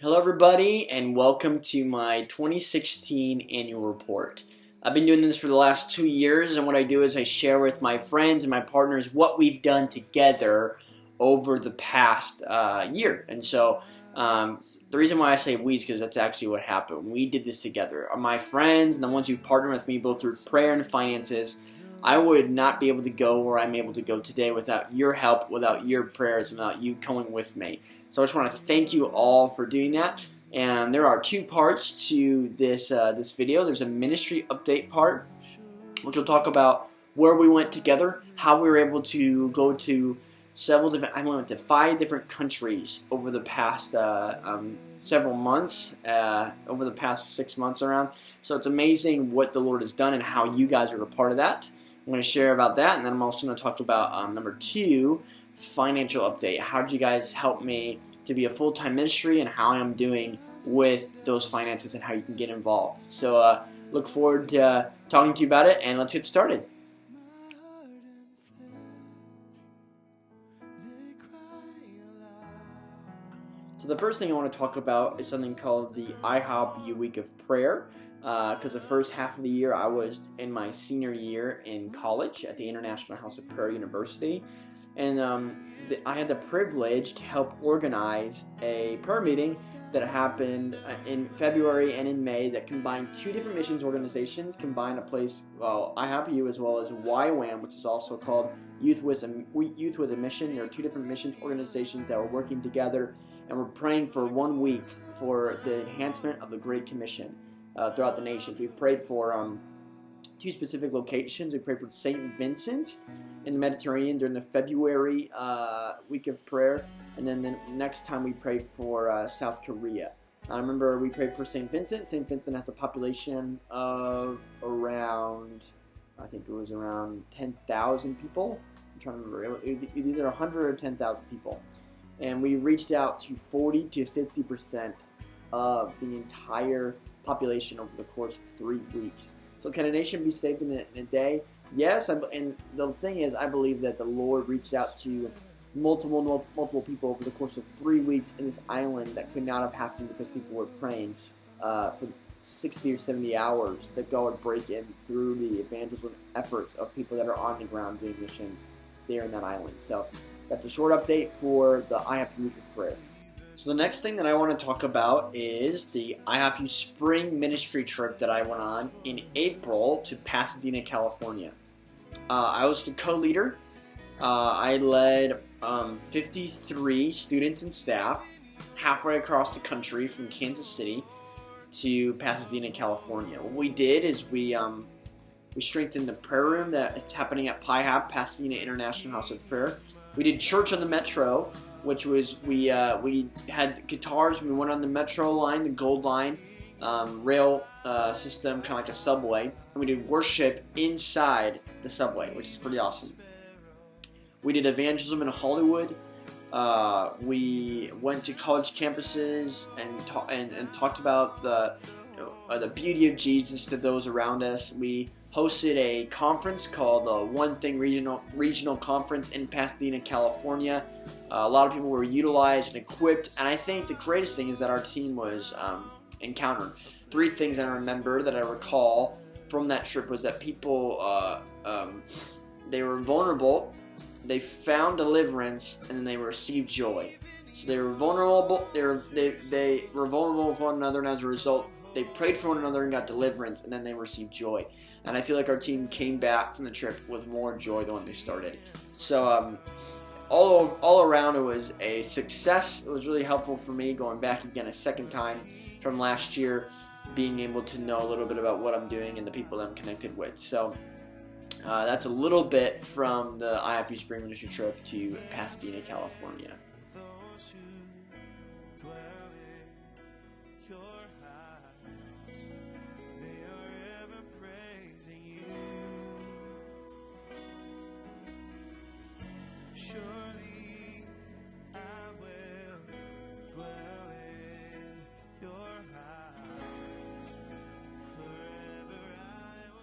Hello everybody and welcome to my 2016 annual report. I've been doing this for the last 2 years, and what I do is I share with my friends and my partners what we've done together over the past year. And so the reason why I say we is because that's actually what happened. We did this together. My friends and the ones who partner with me both through prayer and finances, I would not be able to go where I'm able to go today without your help, without your prayers, without you going with me. So I just want to thank you all for doing that. And there are two parts to this this video. There's a ministry update part, which will talk about where we went together, how we were able to go to several different. I went to 5 different countries over the past several months, over the past 6 months around. So it's amazing what the Lord has done and how you guys are a part of that. I'm going to share about that, and then I'm also going to talk about number 2. Financial update. How did you guys help me to be a full-time ministry and how I'm doing with those finances and how you can get involved. So look forward to talking to you about it, and let's get started. So the first thing I want to talk about is something called the IHOP Week of Prayer. Because the first half of the year I was in my senior year in college at the International House of Prayer University. And I had the privilege to help organize a prayer meeting that happened in February and in May that combined 2 different missions organizations, combined a place, IHOPU, as well as YWAM, which is also called Youth with a Mission. There are 2 different missions organizations that were working together, and we're praying for 1 week for the enhancement of the Great Commission throughout the nations. We prayed for 2 specific locations. We prayed for St. Vincent in the Mediterranean during the February week of prayer, and then the next time we prayed for South Korea. I remember we prayed for St. Vincent. St. Vincent has a population of around, I think it was around 10,000 people. I'm trying to remember, either 100 or 10,000 people. And we reached out to 40 to 50% of the entire population over the course of 3 weeks. So can a nation be saved in a day? Yes, and the thing is, I believe that the Lord reached out to multiple people over the course of 3 weeks in this island that could not have happened because people were praying for 60 or 70 hours that God would break in through the evangelism efforts of people that are on the ground doing missions there in that island. So that's a short update for the IHOP Week of Prayer. So the next thing that I want to talk about is the IHOPU Spring Ministry trip that I went on in April to Pasadena, California. I was the co-leader. I led 53 students and staff halfway across the country from Kansas City to Pasadena, California. What we did is we strengthened the prayer room that's happening at PIHAP, Pasadena International House of Prayer. We did church on the metro, which was we had guitars. We went on the metro line, the gold line rail system, kind of like a subway, and we did worship inside the subway, which is pretty awesome. We did evangelism in Hollywood. We went to college campuses and talked about the beauty of Jesus to those around us. We hosted a conference called the One Thing Regional Conference in Pasadena, California. A lot of people were utilized and equipped, and I think the greatest thing is that our team was encountered. 3 things I remember that I recall from that trip was that people, they were vulnerable, they found deliverance, and then they received joy. So they were vulnerable. They were vulnerable with one another, and as a result, they prayed for one another and got deliverance, and then they received joy. And I feel like our team came back from the trip with more joy than when they started. So all around, it was a success. It was really helpful for me going back again a second time from last year, being able to know a little bit about what I'm doing and the people that I'm connected with. So that's a little bit from the IHOPU Spring Ministry trip to Pasadena, California. Surely I will dwell in your house. Forever I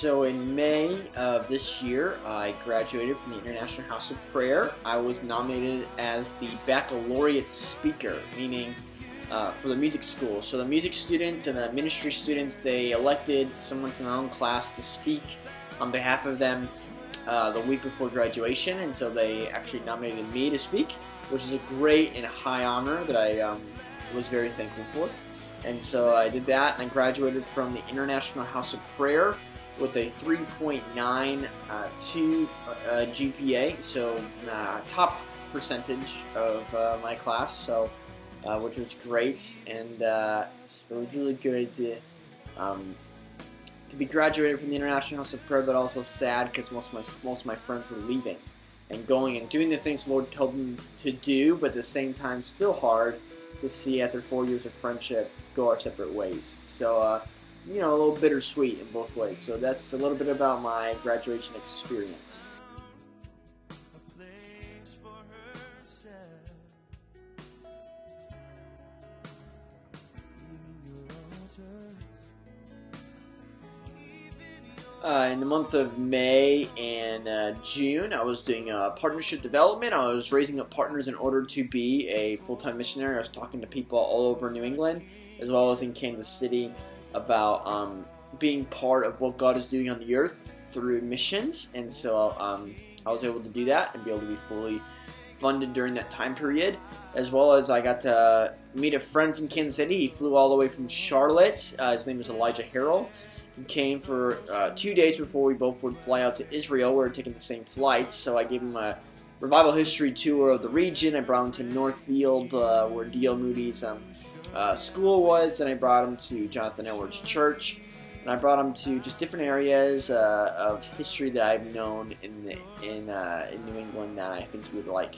So in May of this year, I graduated from the International House of Prayer. I was nominated as the baccalaureate speaker, meaning for the music school. So the music students and the ministry students, they elected someone from their own class to speak on behalf of them the week before graduation, and so they actually nominated me to speak, which is a great and high honor that I was very thankful for. And so I did that, and I graduated from the International House of Prayer with a 3.92 GPA, so top percentage of my class, so which was great, and it was really good to be graduated from the International House of Prayer, but also sad because most of my friends were leaving and going and doing the things the Lord told them to do, but at the same time still hard to see after 4 years of friendship go our separate ways. So a little bittersweet in both ways. So that's a little bit about my graduation experience. In the month of May and June, I was doing partnership development. I was raising up partners in order to be a full-time missionary. I was talking to people all over New England, as well as in Kansas City, about being part of what God is doing on the earth through missions. And so I was able to do that and be able to be fully funded during that time period, as well as I got to meet a friend from Kansas City. He flew all the way from Charlotte. His name is Elijah Harrell. He came for 2 days before we both would fly out to Israel. We were taking the same flights, so I gave him a revival history tour of the region. I brought him to Northfield, where D.L. Moody's school was, and I brought him to Jonathan Edwards Church, and I brought him to just different areas of history that I've known in New England that I think he would like.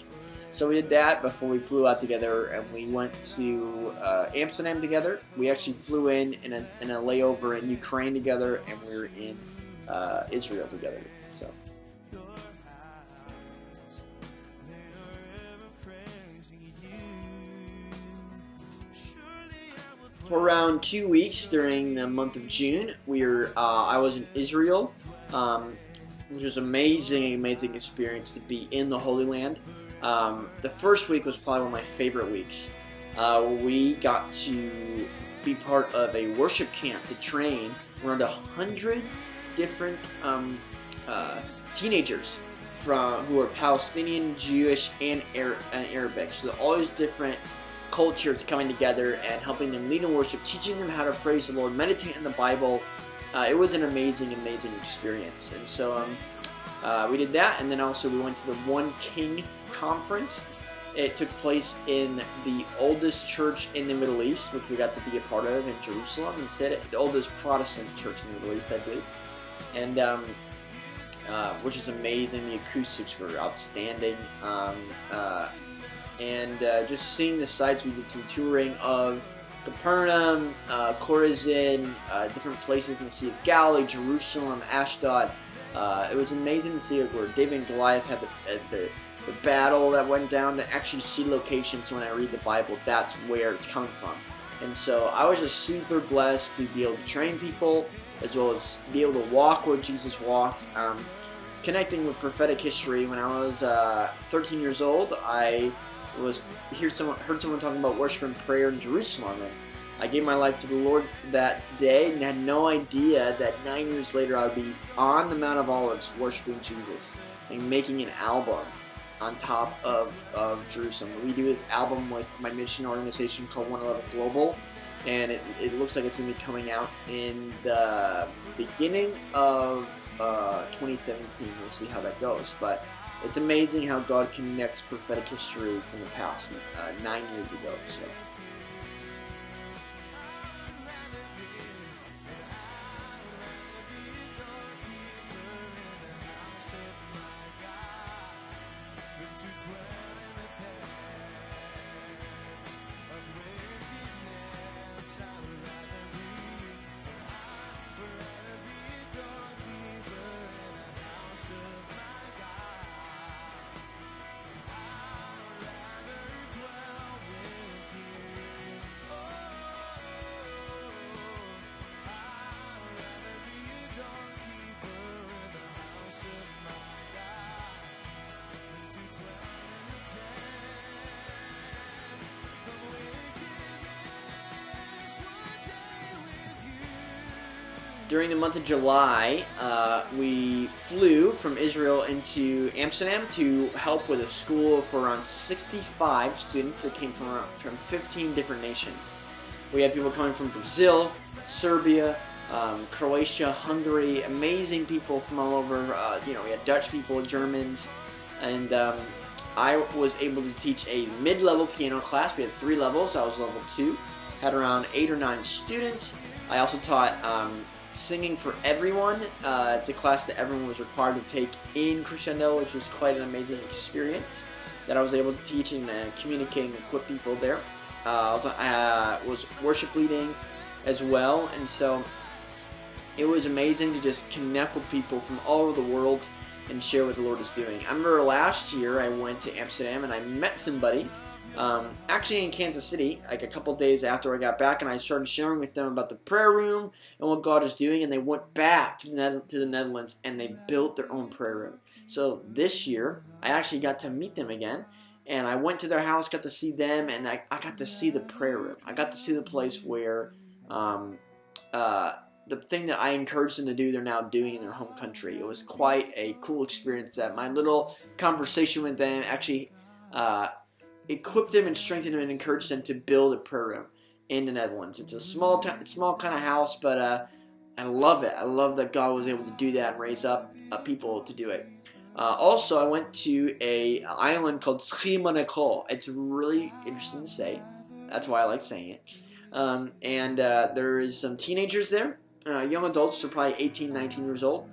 So we did that before we flew out together, and we went to Amsterdam together. We actually flew in a layover in Ukraine together, and we were in Israel together. So. For around 2 weeks during the month of June, I was in Israel, which was amazing experience to be in the Holy Land. The first week was probably one of my favorite weeks. We got to be part of a worship camp to train around 100 different teenagers who are Palestinian, Jewish, and Arabic. So all these different cultures coming together and helping them lead in worship, teaching them how to praise the Lord, meditate in the Bible. It was an amazing experience. And so we did that, and then also we went to the One King conference. It took place in the oldest church in the Middle East, which we got to be a part of in Jerusalem. Instead, the oldest Protestant church in the Middle East, I believe. And which is amazing. The acoustics were outstanding. Just seeing the sites, we did some touring of Capernaum, Chorazin, different places in the Sea of Galilee, Jerusalem, Ashdod. It was amazing to see where David and Goliath had the battle that went down, to actually see locations. When I read the Bible, that's where it's coming from. And so I was just super blessed to be able to train people, as well as be able to walk where Jesus walked. Connecting with prophetic history. When I was 13 years old, I heard someone talking about worship and prayer in Jerusalem, and I gave my life to the Lord that day and had no idea that 9 years later I would be on the Mount of Olives worshiping Jesus and making an album on top of Jerusalem. We do this album with my mission organization called 111 Global, and it looks like it's going to be coming out in the beginning of 2017. We'll see how that goes, but it's amazing how God connects prophetic history from the past 9 years ago. So. during the month of July, we flew from Israel into Amsterdam to help with a school for around 65 students that came from 15 different nations. We had people coming from Brazil, Serbia, Croatia, Hungary, amazing people from all over. We had Dutch people, Germans, and I was able to teach a mid-level piano class. We had 3 levels. I was level 2. Had around 8 or 9 students. I also taught singing for everyone. It's a class that everyone was required to take in Crescendo, which was quite an amazing experience that I was able to teach and communicate and equip people there. I was worship leading as well, and so it was amazing to just connect with people from all over the world and share what the Lord is doing. I remember last year I went to Amsterdam and I met somebody actually in Kansas City, like a couple days after I got back, and I started sharing with them about the prayer room and what God is doing, and they went back to the Netherlands and they built their own prayer room. So this year, I actually got to meet them again, and I went to their house, got to see them, and I got to see the prayer room. I got to see the place where the thing that I encouraged them to do, they're now doing in their home country. It was quite a cool experience that my little conversation with them actually equipped them and strengthened them and encouraged them to build a prayer room in the Netherlands. It's a small kind of house, but I love it. I love that God was able to do that and raise up people to do it. Also, I went to an island called Schimanakol. It's really interesting to say. That's why I like saying it. And there is some teenagers there, young adults, so probably 18, 19 years old.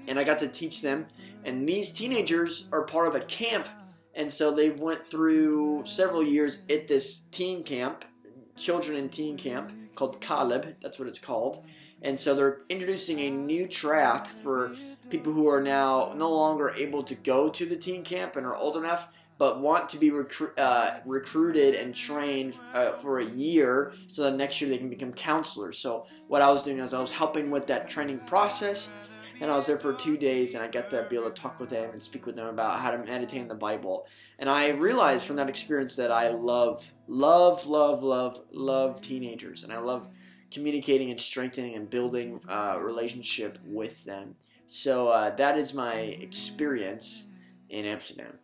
And I got to teach them. And these teenagers are part of a camp. And so they went through several years at this teen camp, children in teen camp, called Caleb. That's what it's called. And so they're introducing a new track for people who are now no longer able to go to the teen camp and are old enough, but want to be recruited and trained for a year so that next year they can become counselors. So what I was doing is I was helping with that training process, and I was there for 2 days, and I got to be able to talk with them and speak with them about how to meditate in the Bible. And I realized from that experience that I love teenagers, and I love communicating and strengthening and building a relationship with them. So that is my experience in Amsterdam.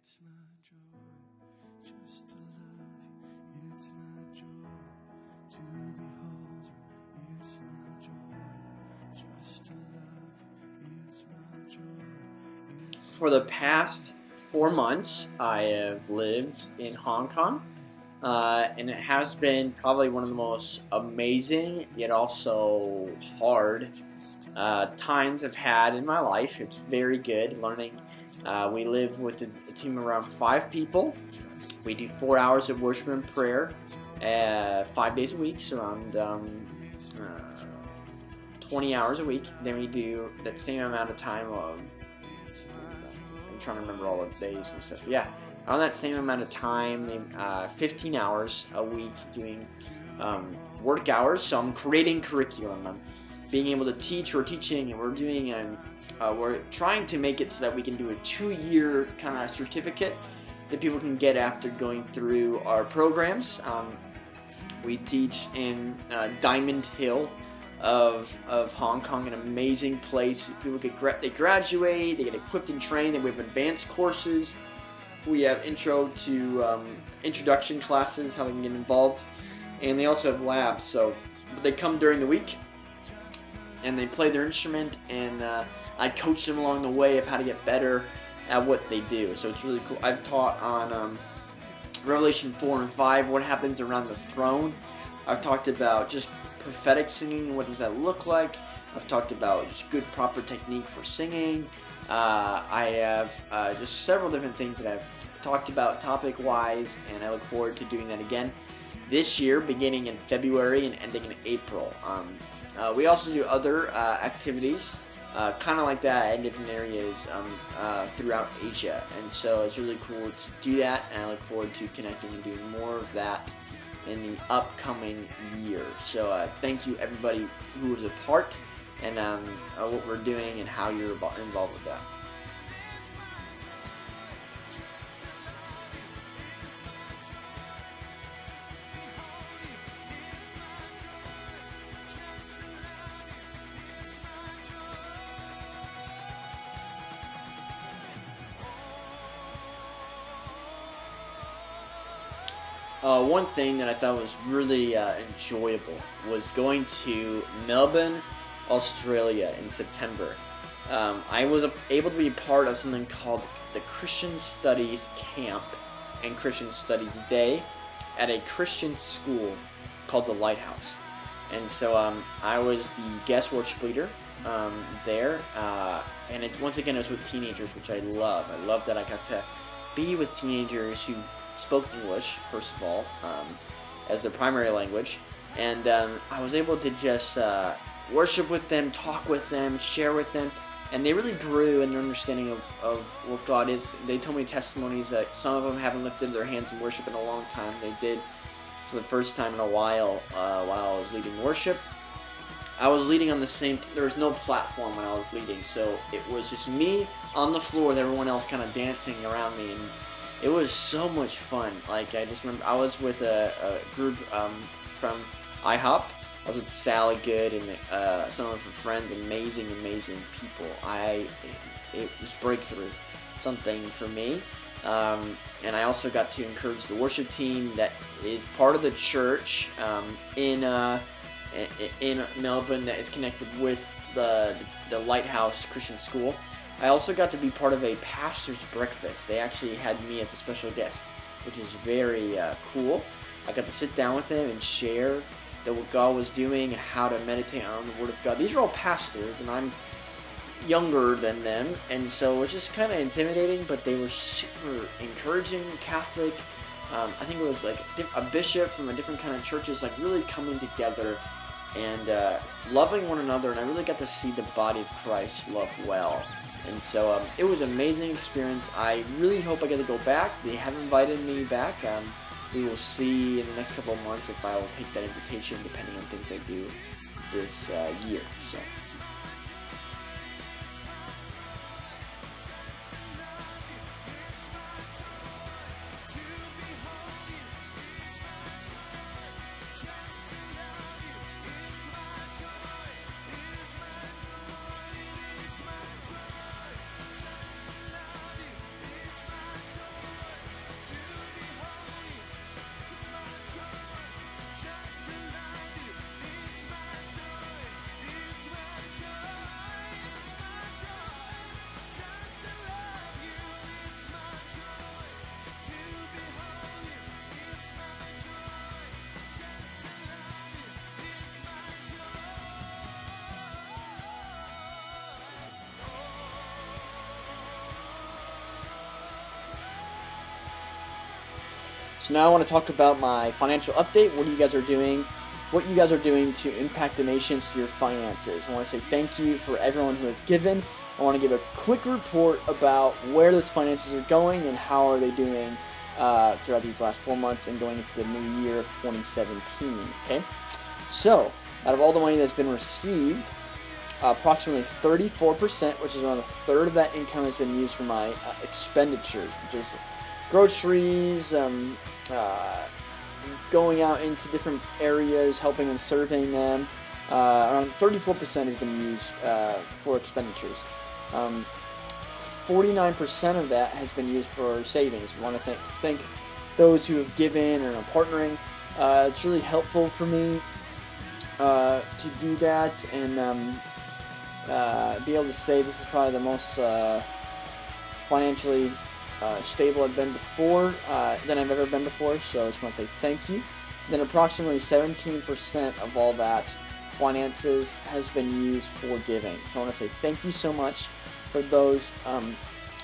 It's my joy just to love you. It's my joy to behold you. It's my joy just to love you. It's my joy. For the past 4 months, I have lived in Hong Kong, and it has been probably one of the most amazing yet also hard times I've had in my life. It's very good learning. We live with a team of around 5 people. We do 4 hours of worship and prayer 5 days a week, so around 20 hours a week. Then we do that same amount of time of, I'm trying to remember all the days and stuff. Yeah, on that same amount of time, 15 hours a week doing work hours. So I'm creating curriculum. I'm being able to teach or teaching, and we're trying to make it so that we can do a 2-year kind of certificate that people can get after going through our programs. We teach in Diamond Hill of Hong Kong, an amazing place. People they graduate, they get equipped and trained, and we have advanced courses. We have introduction classes, how they can get involved, and they also have labs. So they come during the week and they play their instrument, and I coach them along the way of how to get better at what they do. So it's really cool. I've taught on Revelation 4 and 5, what happens around the throne. I've talked about just prophetic singing, what does that look like. I've talked about just good proper technique for singing. I have just several different things that I've talked about topic-wise, and I look forward to doing that again this year, beginning in February and ending in April. We also do other activities, kind of like that in different areas throughout Asia, and so it's really cool to do that, and I look forward to connecting and doing more of that in the upcoming year. So thank you everybody who was a part, and what we're doing and how you're involved with that. One thing that I thought was really enjoyable was going to Melbourne, Australia in September. I was able to be part of something called the Christian Studies Camp and Christian Studies Day at a Christian school called the Lighthouse. And so I was the guest worship leader there, and it's once again it was with teenagers, which I love. I love that I got to be with teenagers who spoke English, first of all, as their primary language, and I was able to just worship with them, talk with them, share with them, and they really grew in their understanding of what God is. They told me testimonies that some of them haven't lifted their hands in worship in a long time. They did for the first time in a while I was leading worship. I was leading on the same, there was no platform when I was leading, so it was just me on the floor with everyone else kind of dancing around me, and it was so much fun. Like, I just remember I was with a group from IHOP. I was with Sally Good and some of her friends, amazing people. It was breakthrough, something for me. And I also got to encourage the worship team that is part of the church in Melbourne that is connected with the Lighthouse Christian School. I also got to be part of a pastor's breakfast. They actually had me as a special guest, which is very cool. I got to sit down with them and share what God was doing and how to meditate on the Word of God. These are all pastors, and I'm younger than them, and so it was just kind of intimidating, but they were super encouraging, Catholic. I think it was like a bishop from a different kind of churches, like really coming together and loving one another, and I really got to see the body of Christ love well. And so it was an amazing experience. I really hope I get to go back. They have invited me back. We will see in the next couple of months if I will take that invitation, depending on things I do this year. So. So now I want to talk about my financial update. What you guys are doing to impact the nations through your finances. I want to say thank you for everyone who has given. I want to give a quick report about where those finances are going and how are they doing throughout these last 4 months and going into the new year of 2017. Okay, so out of all the money that's been received, approximately 34%, which is around a third of that income, has been used for my expenditures, which is groceries, going out into different areas, helping and serving them. Around 34% has been used for expenditures. 49% of that has been used for savings. I want to thank those who have given and are partnering. It's really helpful for me to do that and be able to save. This is probably the most financially stable I've been before than I've ever been before, so I just want to say thank you. Then approximately 17% of all that finances has been used for giving. So I want to say thank you so much for those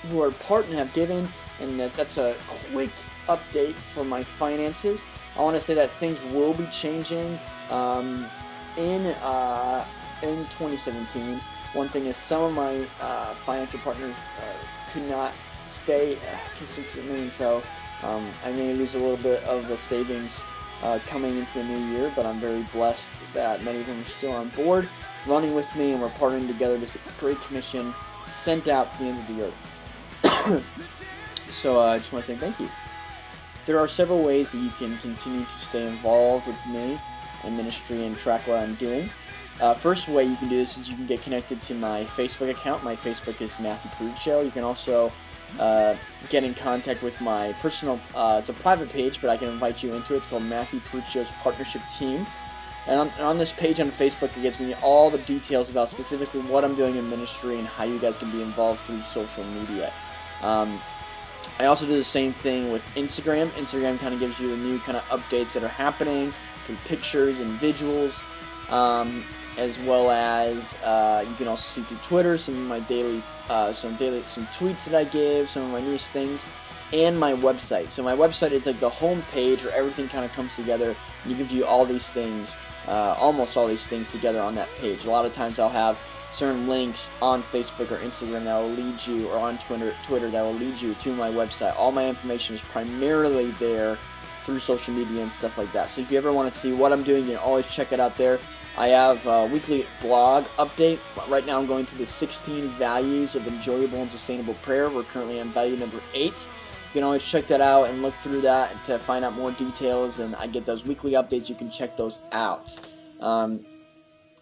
who are part and have given, and that's a quick update for my finances. I want to say that things will be changing in 2017. One thing is some of my financial partners could not stay consistently, and so I may lose a little bit of the savings coming into the new year, but I'm very blessed that many of them are still on board, running with me, and we're partnering together to see the Great Commission sent out to the ends of the earth. So I just want to say thank you. There are several ways that you can continue to stay involved with me and ministry and track what I'm doing. First way you can do this is you can get connected to my Facebook account. My Facebook is Matthew Paruccio. You can also get in contact with my personal, it's a private page, but I can invite you into it. It's called Matthew Peruccio's Partnership Team. And on this page on Facebook, it gives me all the details about specifically what I'm doing in ministry and how you guys can be involved through social media. I also do the same thing with Instagram. Instagram kind of gives you the new kind of updates that are happening through pictures and visuals, as well as you can also see through Twitter some of my daily, some tweets that I give, some of my newest things, and my website. So my website is like the home page where everything kind of comes together, and you can view all these things, almost all these things together on that page. A lot of times I'll have certain links on Facebook or Instagram that will lead you, or on Twitter that will lead you to my website. All my information is primarily there through social media and stuff like that. So if you ever want to see what I'm doing, you can always check it out there. I have a weekly blog update. Right now I'm going through the 16 values of enjoyable and sustainable prayer. We're currently on value number 8. You can always check that out and look through that to find out more details, and I get those weekly updates. You can check those out.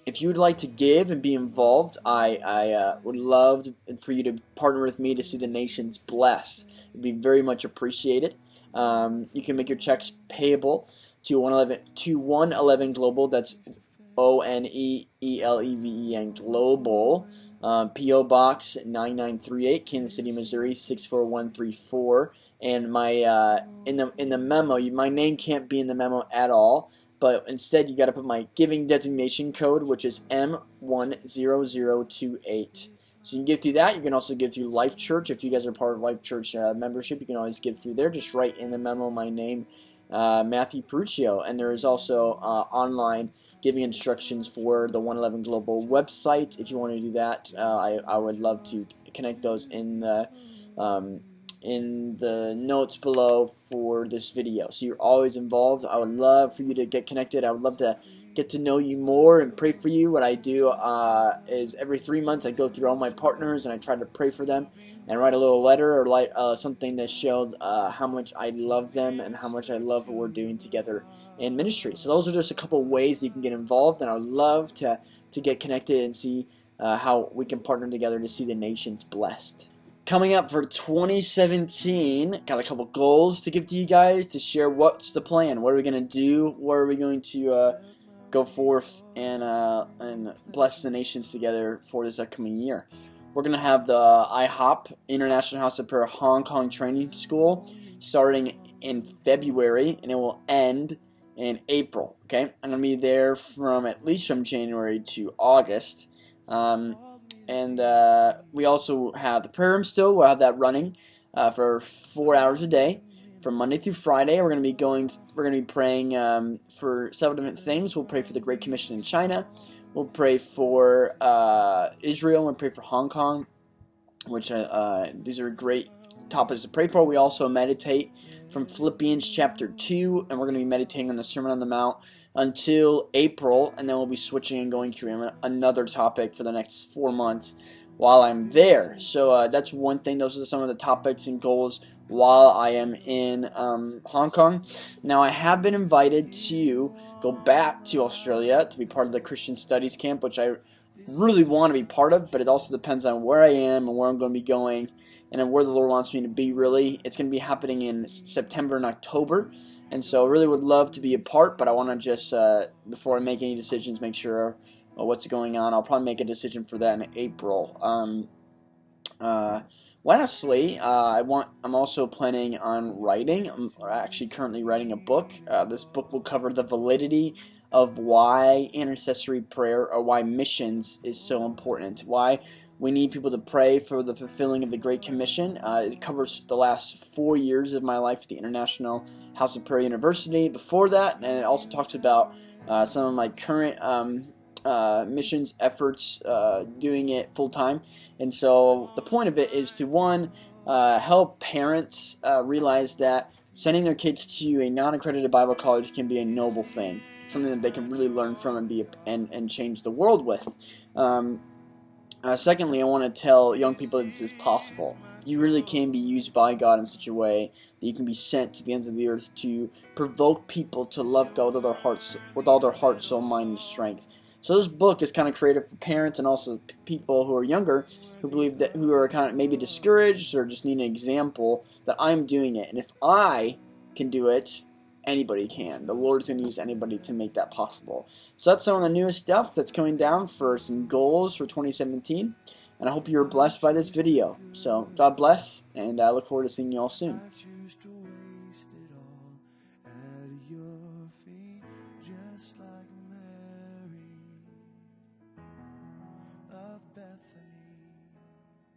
If you would like to give and be involved, I would love for you to partner with me to see the nations blessed. It would be very much appreciated. You can make your checks payable to 111 Global. That's ONEELEVEN Global. P.O. Box 9938, Kansas City, Missouri 64134. And my in the memo, my name can't be in the memo at all. But instead, you got to put my giving designation code, which is M10028. So you can give through that. You can also give through Life Church. If you guys are part of Life Church membership, you can always give through there. Just write in the memo my name, Matthew Peruccio. And there is also online giving instructions for the 111 Global website. If you want to do that, I would love to connect those in the notes below for this video. So you're always involved. I would love for you to get connected. I would love to get to know you more and pray for you. What I do is every 3 months I go through all my partners and I try to pray for them and write a little letter or something that showed how much I love them and how much I love what we're doing together in ministry. So those are just a couple ways you can get involved, and I would love to get connected and see how we can partner together to see the nations blessed. Coming up for 2017, got a couple goals to give to you guys, to share what's the plan, what are we going to do, where are we going to go forth and bless the nations together for this upcoming year. We're going to have the IHOP, International House of Prayer Hong Kong Training School, starting in February, and it will end in April. Okay, I'm going to be there at least from January to August. And we also have the prayer room still. We'll have that running for 4 hours a day, from Monday through Friday. We're going to be praying for several different things. We'll pray for the Great Commission in China. We'll pray for Israel. We'll pray for Hong Kong, which these are great topics to pray for. We also meditate from Philippians chapter 2, and we're going to be meditating on the Sermon on the Mount until April, and then we'll be switching and going through another topic for the next 4 months while I'm there. So that's one thing. Those are some of the topics and goals while I am in Hong Kong. Now, I have been invited to go back to Australia to be part of the Christian Studies Camp, which I really want to be part of, but it also depends on where I am and where I'm going to be going and where the Lord wants me to be, really. It's going to be happening in September and October. And so I really would love to be a part, but I want to just, before I make any decisions, make sure what's going on. I'll probably make a decision for that in April. Lastly, I'm also planning on writing. I'm actually currently writing a book. This book will cover the validity of why intercessory prayer, or why missions is so important, why we need people to pray for the fulfilling of the Great Commission. It covers the last 4 years of my life at the International House of Prayer University. Before that, and it also talks about some of my current missions efforts, doing it full time. And so the point of it is to, one, help parents realize that sending their kids to a non-accredited Bible college can be a noble thing. It's something that they can really learn from and change the world with. Secondly, I want to tell young people that this is possible. You really can be used by God in such a way that you can be sent to the ends of the earth to provoke people to love God with all their heart, soul, mind, and strength. So this book is kind of created for parents and also people who are younger who are kind of maybe discouraged or just need an example that I'm doing it. And if I can do it, anybody can. The Lord's going to use anybody to make that possible. So that's some of the newest stuff that's coming down for some goals for 2017. And I hope you're blessed by this video. So God bless, and I look forward to seeing you all soon.